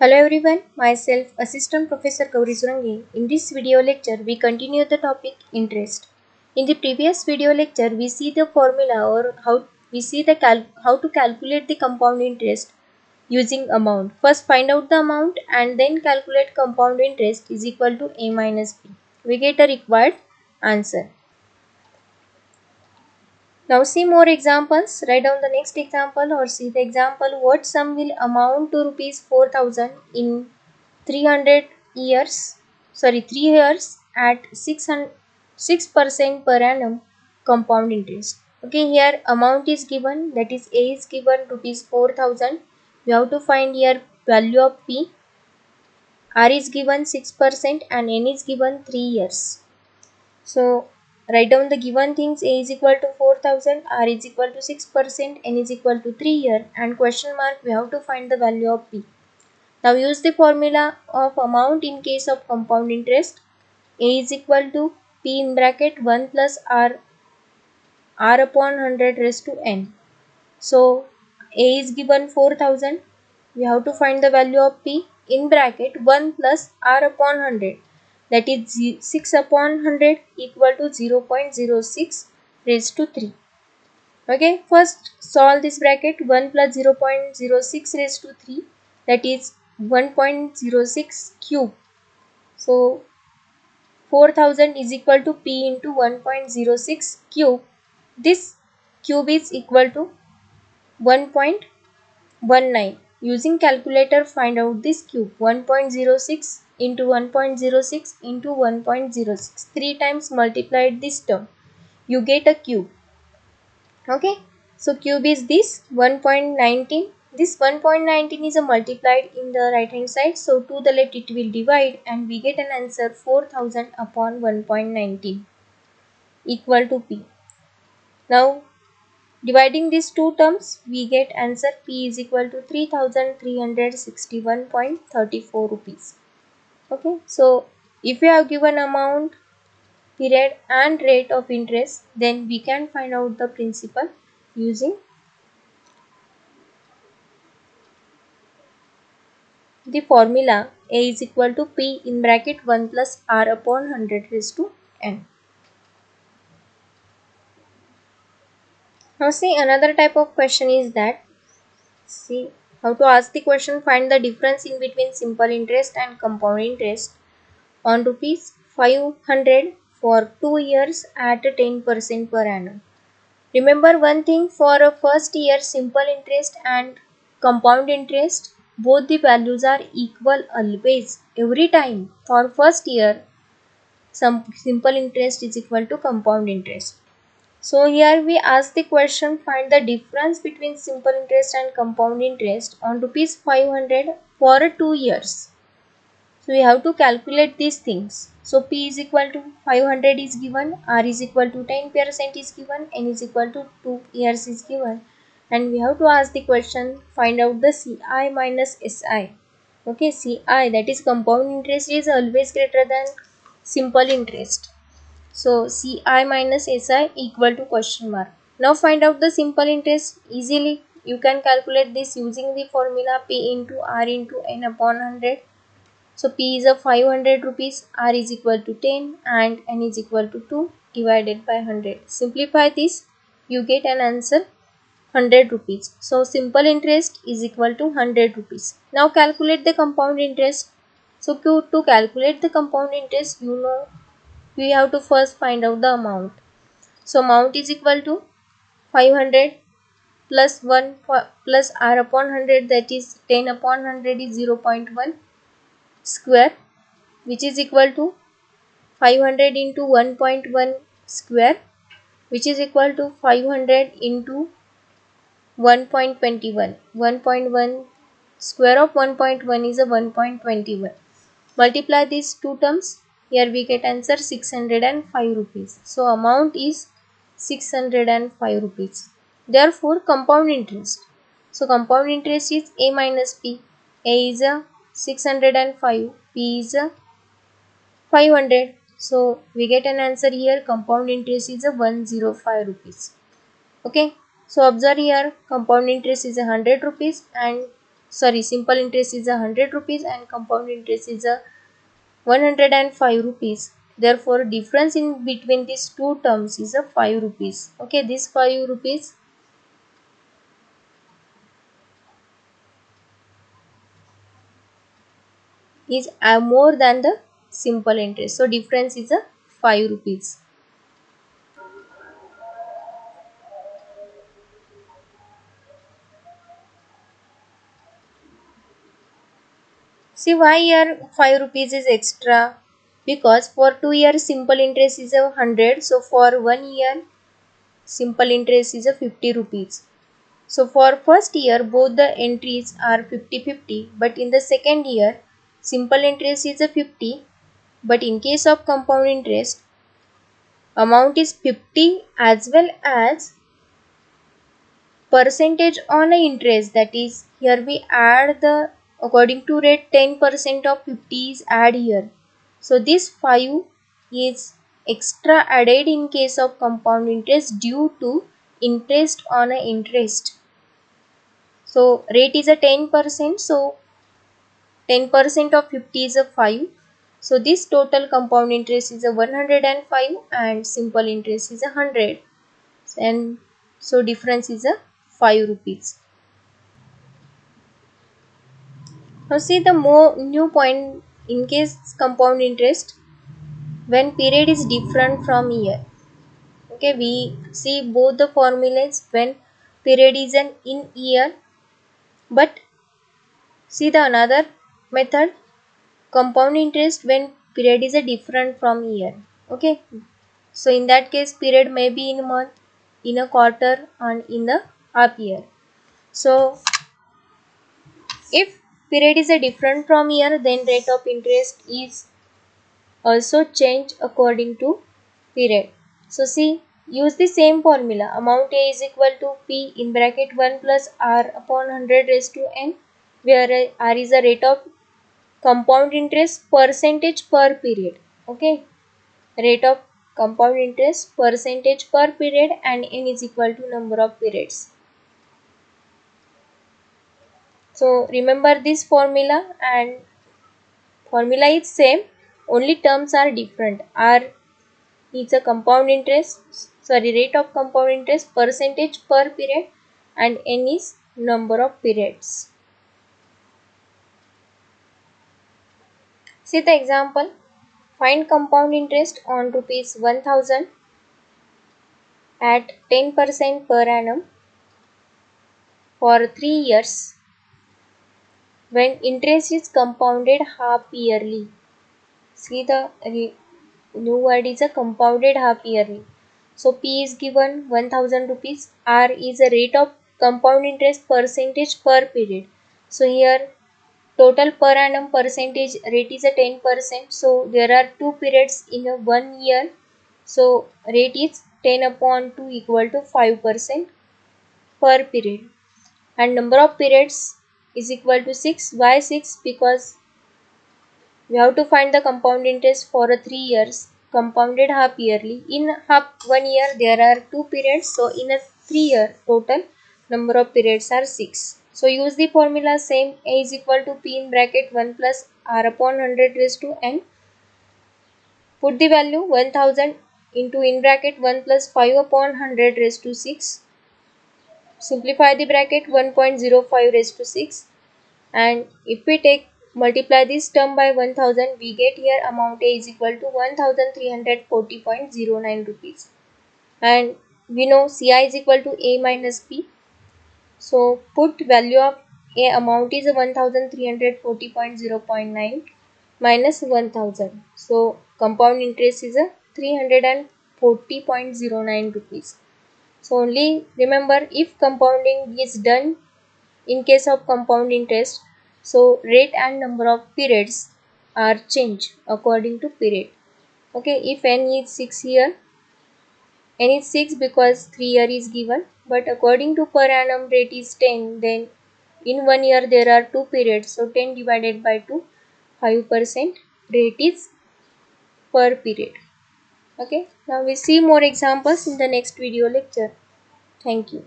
Hello everyone, myself Assistant Professor Gauri Surangi. In this video lecture, we continue the topic interest. In the previous video lecture, we see the formula or how to calculate the compound interest using amount. First find out the amount and then calculate compound interest is equal to a minus b. We get a required answer. Now see more examples. Write down the next example or see the example. What sum will amount to rupees 4,000 in 300 years, 3 years at 6% per annum compound interest. Okay, here amount is given, that is A is given rupees 4,000. We have to find here value of P. R is given 6% and N is given 3 years. So write down the given things. A is equal to 4,000, R is equal to 6%, N is equal to 3 year and question mark we have to find the value of P. Now use the formula of amount in case of compound interest. A is equal to P in bracket 1 plus R upon 100 raised to N. So A is given 4,000. We have to find the value of P in bracket 1 plus R upon 100. That is 6 upon 100 equal to 0.06 raised to 3. Okay, first solve this bracket. 1 plus 0.06 raised to 3, that is 1.06 cube. So 4,000 is equal to P into 1.06 cube. This cube is equal to 1.19. Using calculator find out this cube. 1.06 into 1.06 into 1.06. 3 times multiplied this term. You get a cube. Okay, so cube is this 1.19. This 1.19 is a multiplied in the right hand side, so to the left it will divide and we get an answer 4,000 upon 1.19 equal to P. Now dividing these two terms we get answer P is equal to 3,361.34 rupees. Okay, so if we have given amount, period and rate of interest, then we can find out the principal using the formula. A is equal to P in bracket 1 plus R upon 100 raised to N. Now see another type of question is that, see how to ask the question. Find the difference in between simple interest and compound interest on rupees 500 for 2 years at 10% per annum. Remember one thing, for a first year simple interest and compound interest, both the values are equal always, every time. For first year, some simple interest is equal to compound interest. So here we ask the question, find the difference between simple interest and compound interest on rupees 500 for 2 years. So we have to calculate these things. So P is equal to 500 is given, R is equal to 10% is given, N is equal to 2 years is given. And we have to ask the question, find out the CI minus SI. Okay, CI, that is compound interest, is always greater than simple interest. So CI minus SI equal to question mark. Now find out the simple interest easily. You can calculate this using the formula P into R into N upon 100. So P is a 500 rupees, R is equal to 10 and N is equal to 2 divided by 100. Simplify this, you get an answer 100 rupees. So simple interest is equal to 100 rupees. Now calculate the compound interest. So to calculate the compound interest, we have to first find out the amount. So amount is equal to 500 plus 1 plus R upon 100, that is 10 upon 100 is 0.1 square, which is equal to 500 into 1.1 square, which is equal to 500 into 1.21. 1.1 square of 1.1 is a 1.21. Multiply these two terms. Here we get answer 605 rupees. So amount is 605 rupees. Therefore compound interest. So compound interest is A minus P. A is a 605. P is a 500. So we get an answer here. Compound interest is a 105 rupees. Okay. So observe here, compound interest is 100 rupees and sorry, simple interest is 100 rupees and compound interest is a 105 rupees. Therefore, difference in between these two terms is a 5 rupees. Okay, this 5 rupees is more than the simple interest. So, difference is a 5 rupees. See why here 5 rupees is extra? Because for 2 years simple interest is a 100. So, for 1 year simple interest is a 50 rupees. So for first year both the entries are 50-50, but in the second year simple interest is a 50, but in case of compound interest amount is 50 as well as percentage on a interest, that is here we add the according to rate 10% of 50 is add here. So this 5 is extra added in case of compound interest due to interest on a interest. So rate is a 10%. So 10% of 50 is a 5. So this total compound interest is a 105 and simple interest is a 100. And so difference is a 5 rupees. Now see the more new point in case compound interest when period is different from year. Okay, we see both the formulas when period is an in year, but see the another method compound interest when period is a different from year. Okay, so in that case period may be in a month, in a quarter and in the half year. So if period is a different from year, then rate of interest is also changed according to period. So see, use the same formula. Amount A is equal to P in bracket 1 plus R upon 100 raised to N, where R is the rate of compound interest percentage per period. Okay, rate of compound interest percentage per period and N is equal to number of periods. So remember this formula, and formula is same, only terms are different. R is a compound interest, sorry, rate of compound interest percentage per period and N is number of periods. See the example. Find compound interest on rupees 1000 at 10% per annum for 3 years when interest is compounded half yearly. See the new word is a compounded half yearly. So P is given 1000 rupees. R is a rate of compound interest percentage per period. So here total per annum percentage rate is a 10%. So there are 2 periods in a 1 year. So rate is 10 upon 2 equal to 5% per period. And number of periods is equal to 6. Why 6? Because we have to find the compound interest for a 3 years compounded half yearly. In half 1 year there are 2 periods. So in a 3 year total number of periods are 6. So use the formula same. A is equal to P in bracket 1 plus R upon 100 raised to N. Put the value 1000 into in bracket 1 plus 5 upon 100 raised to 6. Simplify the bracket 1.05 raised to 6. And if we take multiply this term by 1000, we get here amount A is equal to 1340.09 rupees. And we know CI is equal to A minus P. So put value of A amount is 1340.0.9 minus 1000. So compound interest is a 340.09 rupees. So only remember, if compounding is done in case of compound interest, so rate and number of periods are changed according to period. Okay, if N is 6 here, N is 6 because 3 year is given, but according to per annum rate is 10, then in 1 year there are 2 periods, so 10 divided by 2, 5% rate is per period. Okay, now we see more examples in the next video lecture. Thank you.